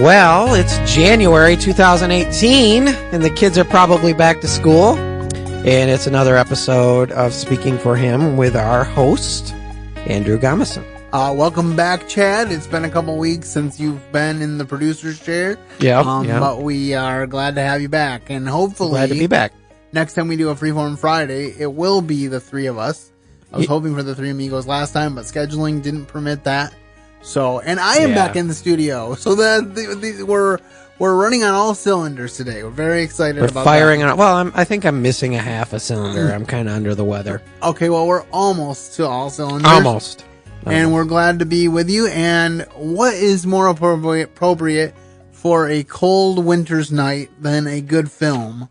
Well, it's January 2018, and the kids are probably back to school. And it's another episode of Speaking for Him with our host, Andrew Gomison. Welcome back, Chad. It's been a couple weeks since you've been in the producer's chair. Yeah. But we are glad to have you back. And hopefully, Glad to be back. Next time we do a Freeform Friday, it will be the three of us. I was hoping for the three amigos last time, but scheduling didn't permit that. So, and I am back in the studio, so that we're running on all cylinders today. We're very excited about firing on. Well, I think I'm missing a half a cylinder. I'm kind of under the weather. Okay, well, we're almost to all cylinders. Almost. And we're glad to be with you. And what is more appropriate for a cold winter's night than a good film?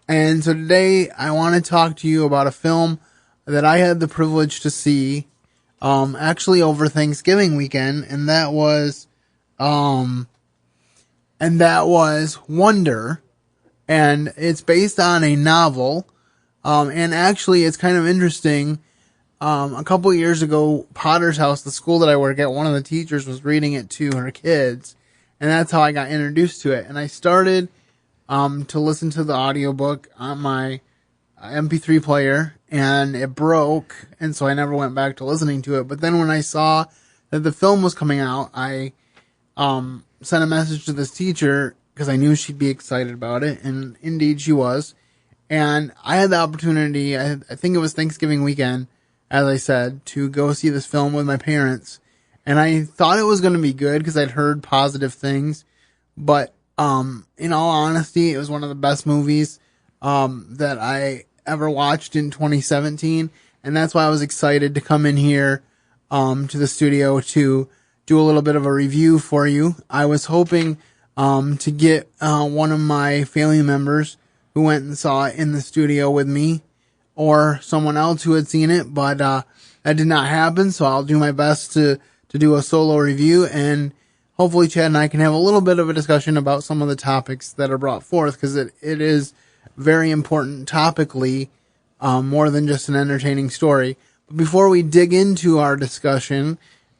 And so today I want to talk to you about a film that I had the privilege to see actually over Thanksgiving weekend, and that was Wonder, and it's based on a novel, and actually it's kind of interesting. A couple of years ago, Potter's House, the school that I work at, one of the teachers was reading it to her kids, and that's how I got introduced to it. And I started to listen to the audiobook on my MP3 player, and it broke, and so I never went back to listening to it. But then when I saw that the film was coming out, I sent a message to this teacher because I knew she'd be excited about it, and indeed she was. And I had the opportunity, I think it was Thanksgiving weekend, as I said, to go see this film with my parents. And I thought it was going to be good because I'd heard positive things. But in all honesty, it was one of the best movies that I ever watched in 2017, and that's why I was excited to come in here to the studio to do a little bit of a review for you. I was hoping to get one of my family members who went and saw it in the studio with me, or someone else who had seen it, but that did not happen, so I'll do my best to do a solo review, and hopefully Chad and I can have a little bit of a discussion about some of the topics that are brought forth, because it is very important topically, more than just an entertaining story. But before we dig into our discussion,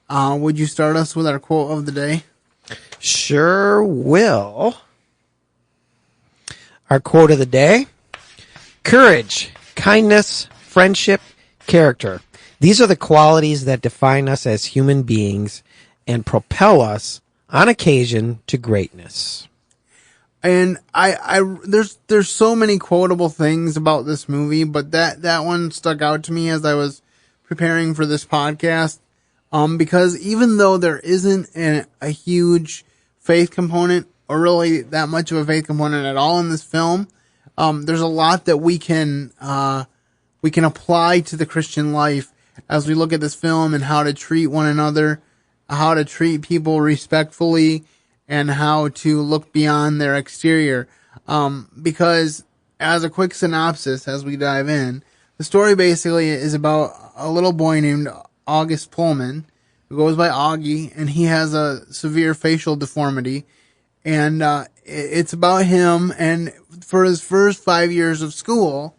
would you start us with our quote of the day? Sure will. Our quote of the day: courage, kindness, friendship, character. These are the qualities that define us as human beings and propel us, on occasion, to greatness. And there's so many quotable things about this movie, but that one stuck out to me as I was preparing for this podcast. Because even though there isn't a huge faith component, or really that much of a faith component at all in this film, there's a lot that we can apply to the Christian life as we look at this film, and how to treat one another, how to treat people respectfully, and how to look beyond their exterior. Because as a quick synopsis, as we dive in, the story basically is about a little boy named August Pullman, who goes by Augie, and he has a severe facial deformity. And it's about him, and for his first 5 years of school,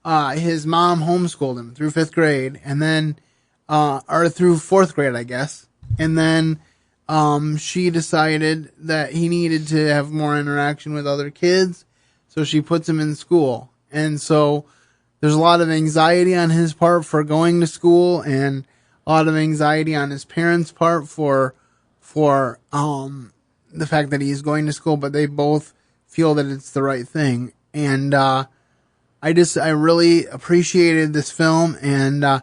his mom homeschooled him through 5th grade, and then, or through 4th grade, I guess. And then she decided that he needed to have more interaction with other kids, so she puts him in school. And so there's a lot of anxiety on his part for going to school, and a lot of anxiety on his parents' part for the fact that he's going to school, but they both feel that it's the right thing. And I really appreciated this film, and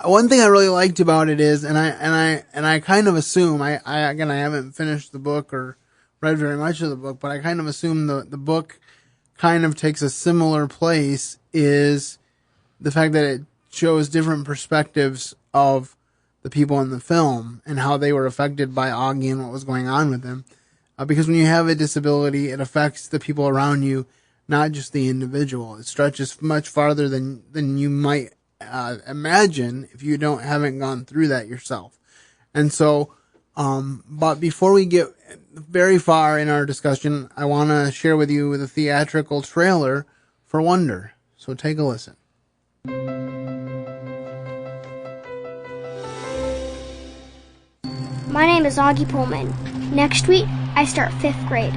one thing I really liked about it is, and I kind of assume, I haven't finished the book or read very much of the book, but I kind of assume the book kind of takes a similar place, is the fact that it shows different perspectives of the people in the film and how they were affected by Augie and what was going on with him. Because when you have a disability, it affects the people around you, not just the individual. It stretches much farther than you might imagine if you haven't gone through that yourself. And so, but before we get very far in our discussion, I want to share with you the theatrical trailer for Wonder. So take a listen. My name is Augie Pullman. Next week, I start 5th grade.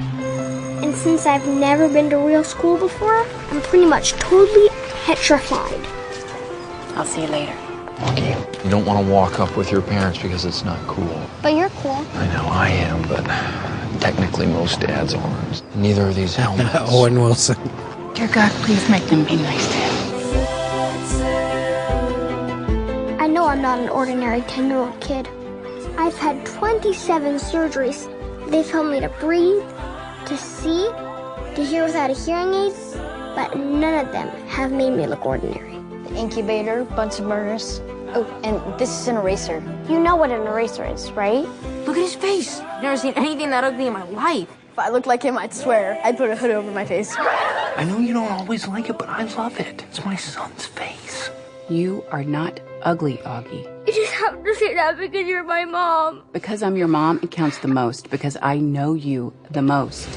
And since I've never been to real school before, I'm pretty much totally petrified. I'll see you later. Okay, you don't want to walk up with your parents because it's not cool. But you're cool. I know I am, but technically most dads aren't. Neither are these helmets. Owen Wilson. Dear God, please make them be nice to him. I know I'm not an ordinary 10-year-old kid. I've had 27 surgeries. They've helped me to breathe, to see, to hear without a hearing aid, but none of them have made me look ordinary. The incubator, Bunsen burners. Oh, and this is an eraser. You know what an eraser is, right? Look at his face. I've never seen anything that ugly in my life. If I looked like him, I'd swear I'd put a hood over my face. I know you don't always like it, but I love it. It's my son's face. You are not ugly, Augie. You just have to say that because you're my mom. Because I'm your mom, it counts the most. Because I know you the most.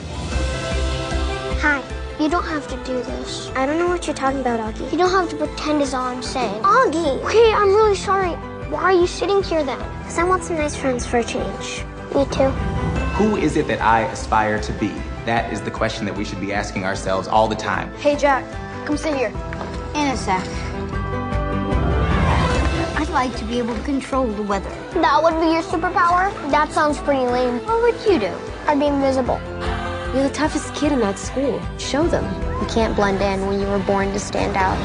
Hi. You don't have to do this. I don't know what you're talking about, Augie. You don't have to pretend is all I'm saying. Augie! Okay, I'm really sorry. Why are you sitting here then? Because I want some nice friends for a change. Me too. Who is it that I aspire to be? That is the question that we should be asking ourselves all the time. Hey, Jack, come sit here. In a sec. I'd like to be able to control the weather. That would be your superpower? That sounds pretty lame. What would you do? I'd be invisible. You're the toughest kid in that school. Show them. You can't blend in when you were born to stand out.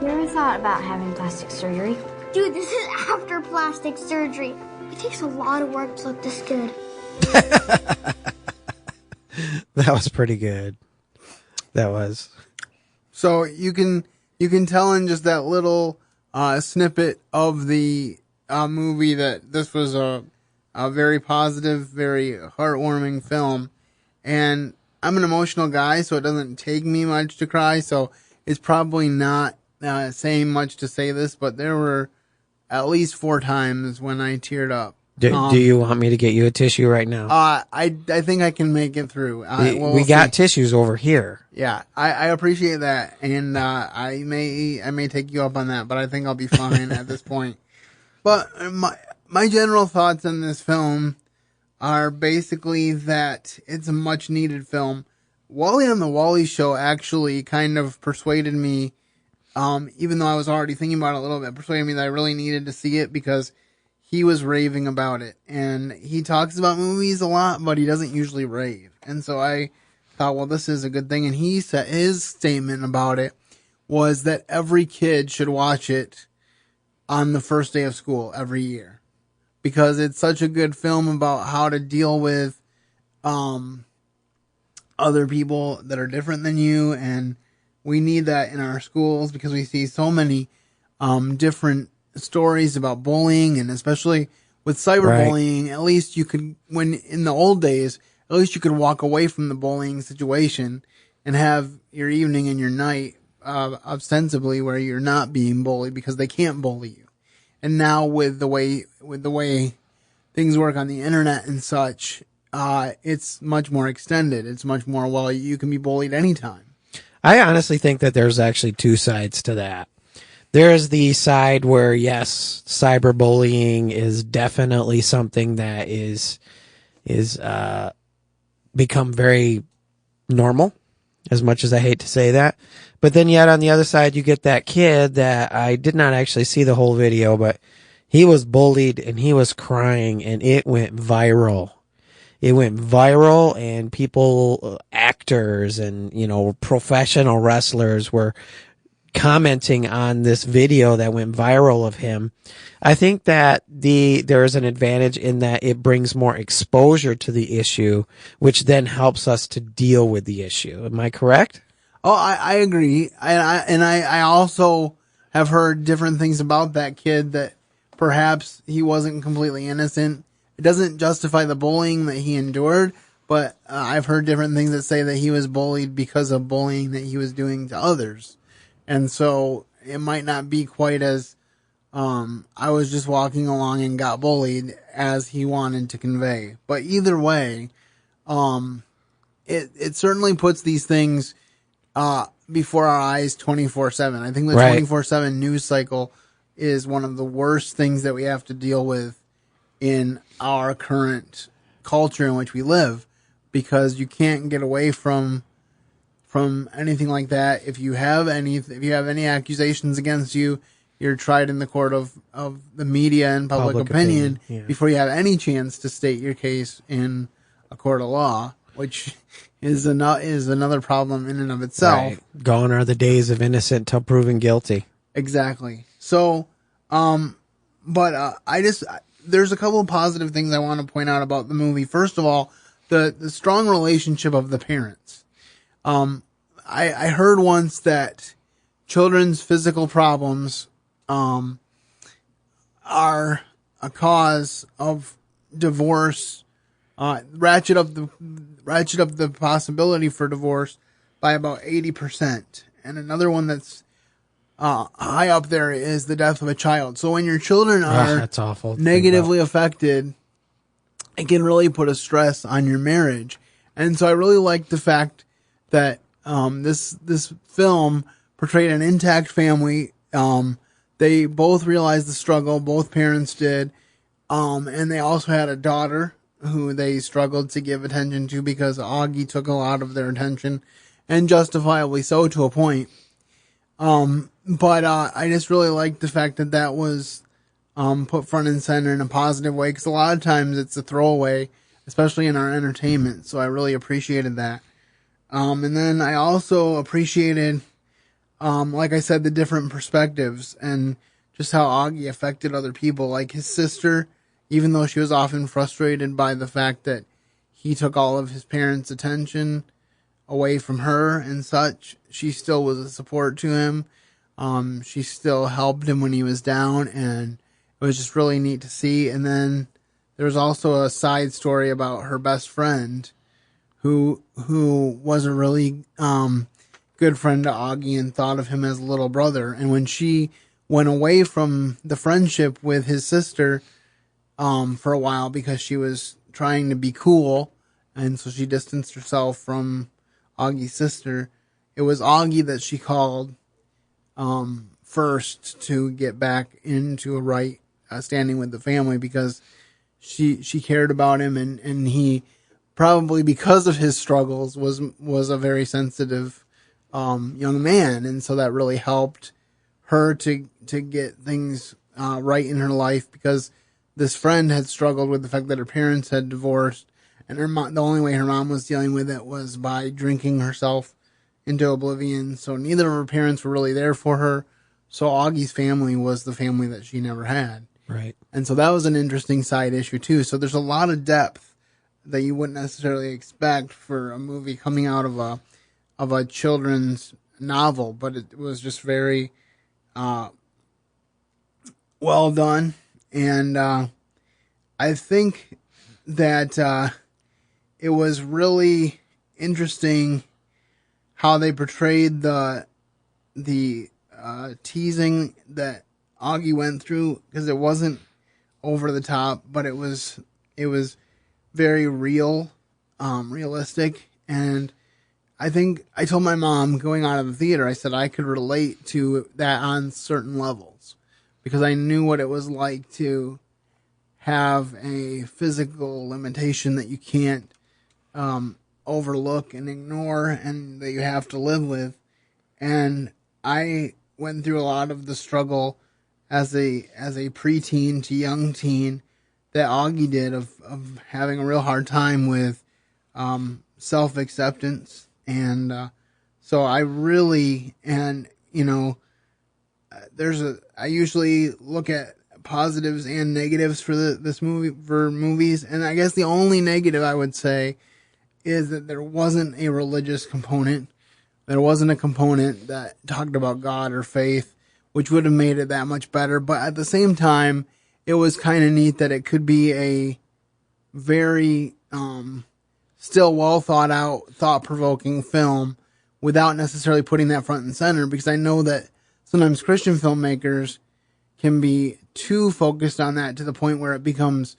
You ever thought about having plastic surgery? Dude, this is after plastic surgery. It takes a lot of work to look this good. That was pretty good. That was. So you can tell in just that little snippet of the movie that this was a very positive, very heartwarming film. And I'm an emotional guy, so it doesn't take me much to cry. So it's probably not saying much to say this, but there were at least 4 times when I teared up. Do you want me to get you a tissue right now? I think I can make it through. We got tissues over here. Yeah, I appreciate that, and I may take you up on that, but I think I'll be fine at this point. But my general thoughts on this film are basically that it's a much needed film. Wally on the Wally Show actually kind of persuaded me, even though I was already thinking about it a little bit, persuaded me that I really needed to see it because he was raving about it. And he talks about movies a lot, but he doesn't usually rave. And so I thought, well, this is a good thing. And he said his statement about it was that every kid should watch it on the first day of school every year because it's such a good film about how to deal with other people that are different than you. And we need that in our schools because we see so many different stories about bullying, and especially with cyberbullying. Right. At least you could, when in the old days, at least you could walk away from the bullying situation and have your evening and your night ostensibly where you're not being bullied because they can't bully you. And now with the way things work on the internet and such, it's much more extended. It's much more, well, you can be bullied anytime. I honestly think that there's actually 2 sides to that. There's the side where, yes, cyberbullying is definitely something that is become very normal, as much as I hate to say that. But then yet on the other side, you get that kid that I did not actually see the whole video, but he was bullied and he was crying and it went viral. It went viral and people, actors and, professional wrestlers were commenting on this video that went viral of him. I think that there is an advantage in that it brings more exposure to the issue, which then helps us to deal with the issue. Am I correct? Oh, I agree. I also have heard different things about that kid, that perhaps he wasn't completely innocent. It doesn't justify the bullying that he endured, but I've heard different things that say that he was bullied because of bullying that he was doing to others. And so it might not be quite as, I was just walking along and got bullied as he wanted to convey. But either way, it certainly puts these things before our eyes 24/7. I think the Right. 24/7 news cycle is one of the worst things that we have to deal with in our current culture in which we live, because you can't get away from anything like that. If you have any accusations against you, you're tried in the court of the media and public opinion yeah. before you have any chance to state your case in a court of law, which is another problem in and of itself. Right. Gone are the days of innocent till proven guilty. Exactly. So, there's a couple of positive things I want to point out about the movie. First of all, the strong relationship of the parents. I heard once that children's physical problems, are a cause of divorce, ratchet up the possibility for divorce by about 80%. And another one that's high up there is the death of a child. So when your children are that's awful. negatively affected, it can really put a stress on your marriage. And so I really like the fact that this film portrayed an intact family. They both realized the struggle, both parents did, and they also had a daughter who they struggled to give attention to because Augie took a lot of their attention, and justifiably so to a point. But I just really liked the fact that was put front and center in a positive way, because a lot of times it's a throwaway, especially in our entertainment. So I really appreciated that. And then I also appreciated, like I said, the different perspectives and just how Augie affected other people. Like his sister, even though she was often frustrated by the fact that he took all of his parents' attention away from her and such, she still was a support to him. She still helped him when he was down, and it was just really neat to see. And then there was also a side story about her best friend who was a really good friend to Augie and thought of him as a little brother. And when she went away from the friendship with his sister for a while because she was trying to be cool, and so she distanced herself from Augie's sister, it was Augie that she called first to get back into a right standing with the family, because she cared about him, and he probably, because of his struggles, was a very sensitive young man, and so that really helped her to get things right in her life, because this friend had struggled with the fact that her parents had divorced, and her mom, the only way her mom was dealing with it was by drinking herself into oblivion. So neither of her parents were really there for her. So Augie's family was the family that she never had. Right. And so that was an interesting side issue too. So there's a lot of depth that you wouldn't necessarily expect for a movie coming out of a children's novel, but it was just very well done. And I think that it was really interesting how they portrayed the teasing that Augie went through, because it wasn't over the top, but it was very real, realistic. And I think I told my mom going out of the theater, I said I could relate to that on certain levels, because I knew what it was like to have a physical limitation that you can't overlook and ignore, and that you have to live with. And I went through a lot of the struggle as a preteen to young teen that Augie did, of having a real hard time with self-acceptance. And so I really, and I usually look at positives and negatives for this movie, for movies, and I guess the only negative I would say is that there wasn't a religious component. There wasn't a component that talked about God or faith, which would have made it that much better. But at the same time, it was kind of neat that it could be a very still well thought out, thought-provoking film without necessarily putting that front and center, because I know that sometimes Christian filmmakers can be too focused on that to the point where it becomes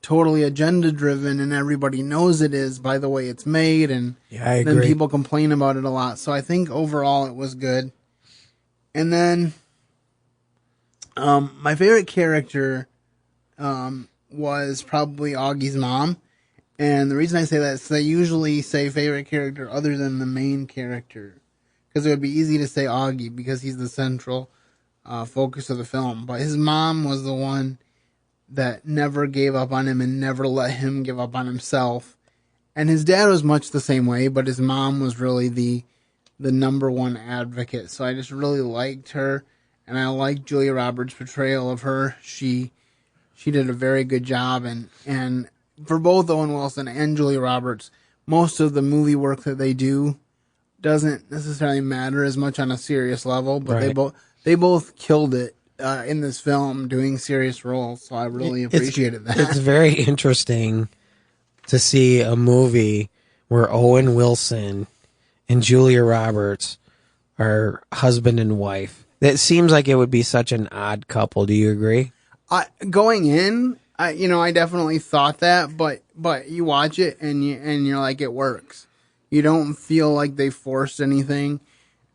totally agenda driven, and everybody knows it is by the way it's made, and Yeah, I then agree. people complain about it a lot. So I think overall it was good. And then my favorite character was probably Augie's mom. And the reason I say that is I usually say favorite character other than the main character, because it would be easy to say Augie because he's the central focus of the film. But his mom was the one that never gave up on him and never let him give up on himself. And his dad was much the same way, but his mom was really the number one advocate. So I just really liked her, and I liked Julia Roberts' portrayal of her. She did a very good job, and for both Owen Wilson and Julia Roberts, most of the movie work that they do doesn't necessarily matter as much on a serious level, but Right. they both killed it in this film doing serious roles. So I really appreciated that. It's very interesting to see a movie where Owen Wilson and Julia Roberts are husband and wife. It seems like it would be such an odd couple. Do you agree? Going in, I definitely thought that, but you watch it and you're like, it works. You don't feel like they forced anything,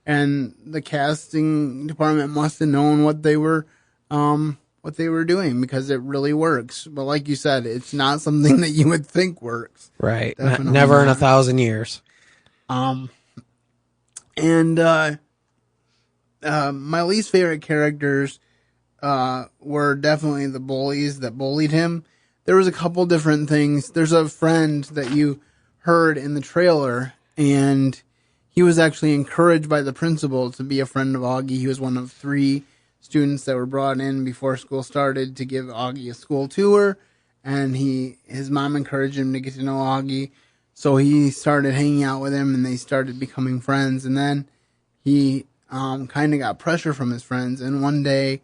and the casting department must have known what they were doing, because it really works. But like you said, it's not something that you would think works. Right. Definitely Never in not. 1,000 years. And my least favorite characters were definitely the bullies that bullied him. There was a couple different things. There's a friend that you heard in the trailer, and he was actually encouraged by the principal to be a friend of Augie. He was one of 3 students that were brought in before school started to give Augie a school tour, and his mom encouraged him to get to know Augie. So he started hanging out with him, and they started becoming friends. And then he kind of got pressure from his friends. And one day,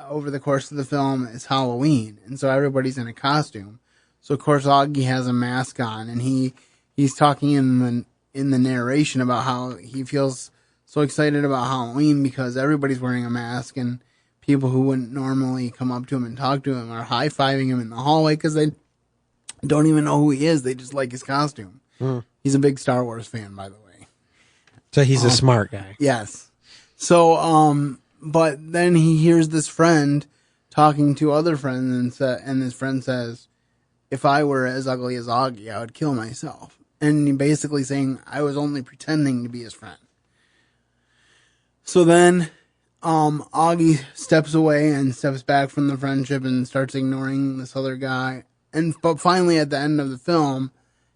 over the course of the film, it's Halloween, and so everybody's in a costume. So of course Augie has a mask on, and he's talking in the narration about how he feels so excited about Halloween because everybody's wearing a mask, and people who wouldn't normally come up to him and talk to him are high-fiving him in the hallway because they don't even know who he is. They just like his costume. He's a big Star Wars fan, by the way. So he's a smart guy. Yes. So, but then he hears this friend talking to other friends, and his friend says, if I were as ugly as Augie, I would kill myself. And he basically saying, I was only pretending to be his friend. So then, Augie steps away and steps back from the friendship and starts ignoring this other guy. But finally, at the end of the film,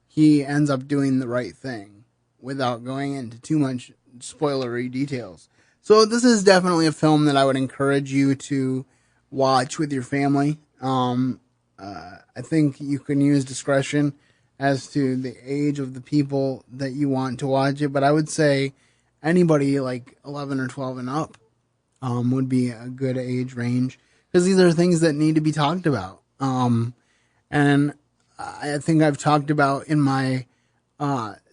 he ends up doing the right thing without going into too much spoilery details. So this is definitely a film that I would encourage you to watch with your family. I think you can use discretion as to the age of the people that you want to watch it, but I would say anybody like 11 or 12 and up would be a good age range, because these are things that need to be talked about. And I think I've talked about in my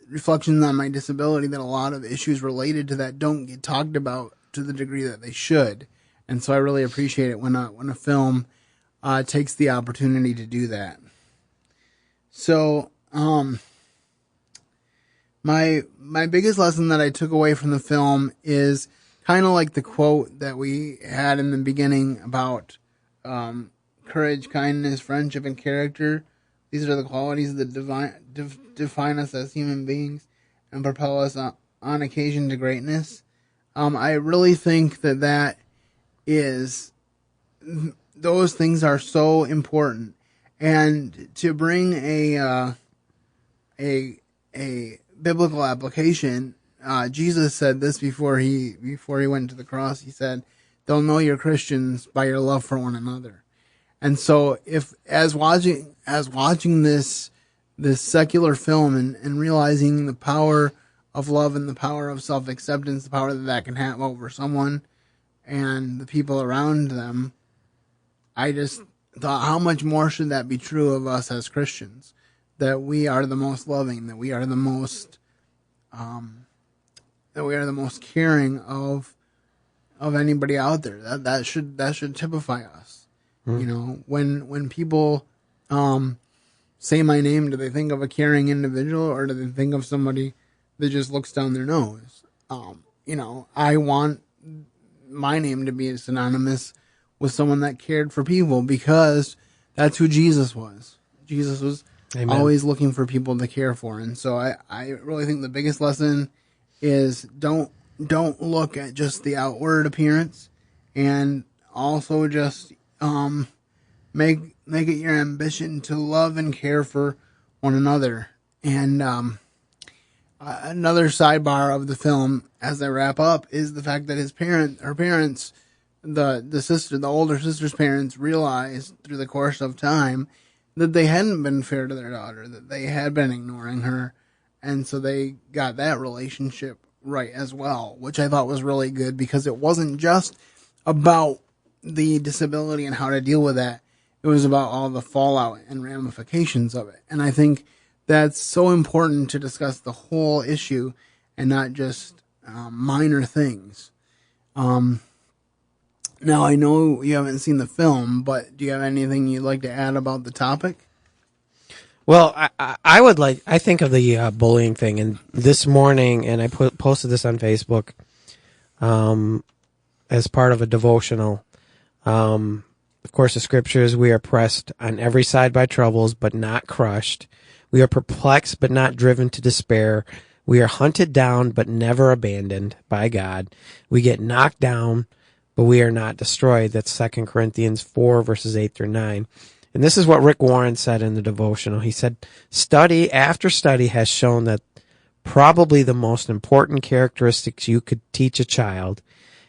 reflections on my disability that a lot of issues related to that don't get talked about to the degree that they should. And so I really appreciate it when a film takes the opportunity to do that. So, my biggest lesson that I took away from the film is kind of like the quote that we had in the beginning about courage, kindness, friendship, and character. These are the qualities that define us as human beings and propel us on occasion to greatness. I really think that is, those things are so important. And to bring a biblical application, Jesus said this before he went to the cross. He said, "They'll know you're Christians by your love for one another." And so, if as watching this secular film and realizing the power of love and the power of self-acceptance, the power that can have over someone and the people around them, I just thought, how much more should that be true of us as Christians? That we are the most loving, that we are the most caring of anybody out there. That should typify us. You know, when people say my name, do they think of a caring individual, or do they think of somebody that just looks down their nose? I want my name to be synonymous with someone that cared for people, because that's who Jesus was. Jesus was Amen. Always looking for people to care for. And so I really think the biggest lesson is don't look at just the outward appearance, and also just make it your ambition to love and care for one another. And another sidebar of the film, as I wrap up, is the fact that her parents, the older sister's parents, realized through the course of time that they hadn't been fair to their daughter, that they had been ignoring her, and so they got that relationship right as well, which I thought was really good, because it wasn't just about the disability and how to deal with that. It was about all the fallout and ramifications of it. And I think that's so important to discuss the whole issue and not just minor things. Now, I know you haven't seen the film, but do you have anything you'd like to add about the topic? Well, I think of the bullying thing, and this morning, and I posted this on Facebook as part of a devotional. Of course, the scripture is, we are pressed on every side by troubles, but not crushed. We are perplexed, but not driven to despair. We are hunted down, but never abandoned by God. We get knocked down, but we are not destroyed. That's 2 Corinthians 4, verses 8 through 9. And this is what Rick Warren said in the devotional. He said, study after study has shown that probably the most important characteristics you could teach a child,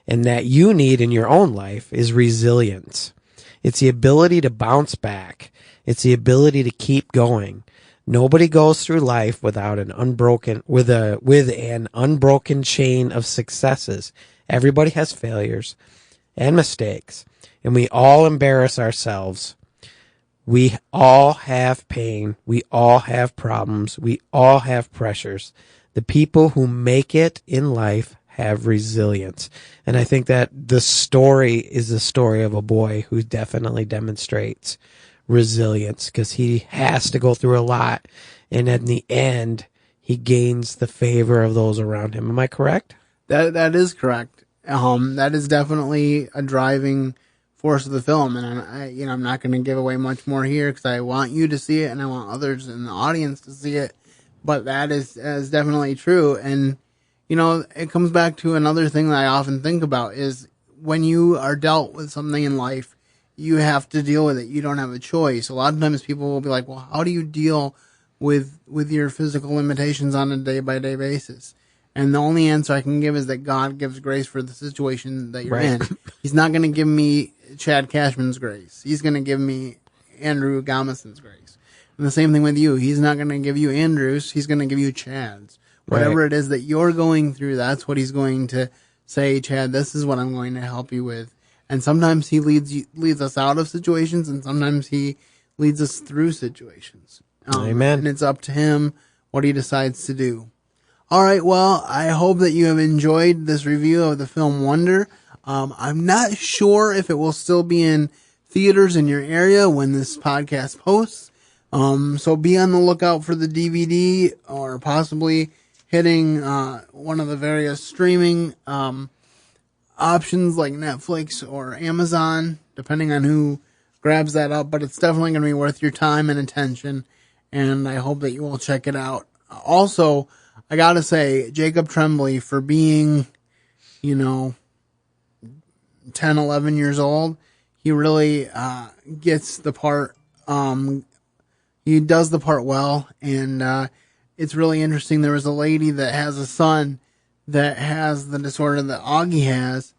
and that you need in your own life, is resilience. It's the ability to bounce back. It's the ability to keep going. Nobody goes through life without an unbroken chain of successes. Everybody has failures and mistakes, and we all embarrass ourselves. We all have pain. We all have problems. We all have pressures. The people who make it in life have resilience. And I think that the story is the story of a boy who definitely demonstrates resilience, because he has to go through a lot, and in the end, he gains the favor of those around him. Am I correct? That is correct. That is definitely a driving force of the film, and I'm not going to give away much more here, because I want you to see it and I want others in the audience to see it. But that is definitely true. And it comes back to another thing that I often think about, is when you are dealt with something in life, you have to deal with it. You don't have a choice. A lot of times people will be like, well, how do you deal with your physical limitations on a day-by-day basis? And the only answer I can give is that God gives grace for the situation that you're in. He's not going to give me Chad Cashman's grace. He's going to give me Andrew Gomison's grace. And the same thing with you. He's not going to give you Andrew's. He's going to give you Chad's. Whatever it is that you're going through, that's what he's going to say, Chad, this is what I'm going to help you with. And sometimes he leads us out of situations, and sometimes he leads us through situations. Amen. And it's up to him what he decides to do. All right, well, I hope that you have enjoyed this review of the film Wonder. I'm not sure if it will still be in theaters in your area when this podcast posts. So be on the lookout for the DVD, or possibly hitting one of the various streaming options like Netflix or Amazon, depending on who grabs that up. But it's definitely going to be worth your time and attention, and I hope that you will check it out. Also, I got to say, Jacob Tremblay, for being, 10, 11 years old, he really gets the part. He does the part well, and it's really interesting. There was a lady that has a son that has the disorder that Augie has,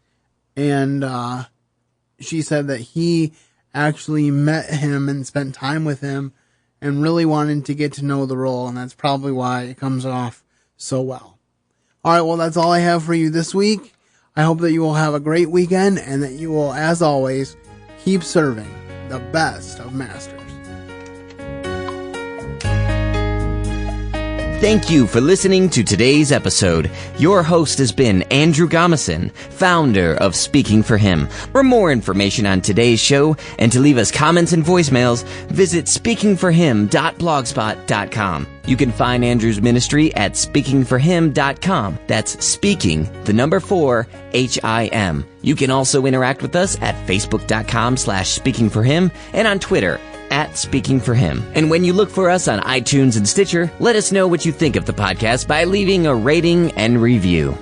and she said that he actually met him and spent time with him and really wanted to get to know the role, and that's probably why it comes off so well. All right, well, that's all I have for you this week. I hope that you will have a great weekend, and that you will, as always, keep serving the best of masters. Thank you for listening to today's episode. Your host has been Andrew Gomison, founder of Speaking for Him. For more information on today's show and to leave us comments and voicemails, visit speakingforhim.blogspot.com. You can find Andrew's ministry at speakingforhim.com. That's speaking, 4, HIM. You can also interact with us at facebook.com/speakingforhim and on Twitter @SpeakingForHim. And when you look for us on iTunes and Stitcher, let us know what you think of the podcast by leaving a rating and review.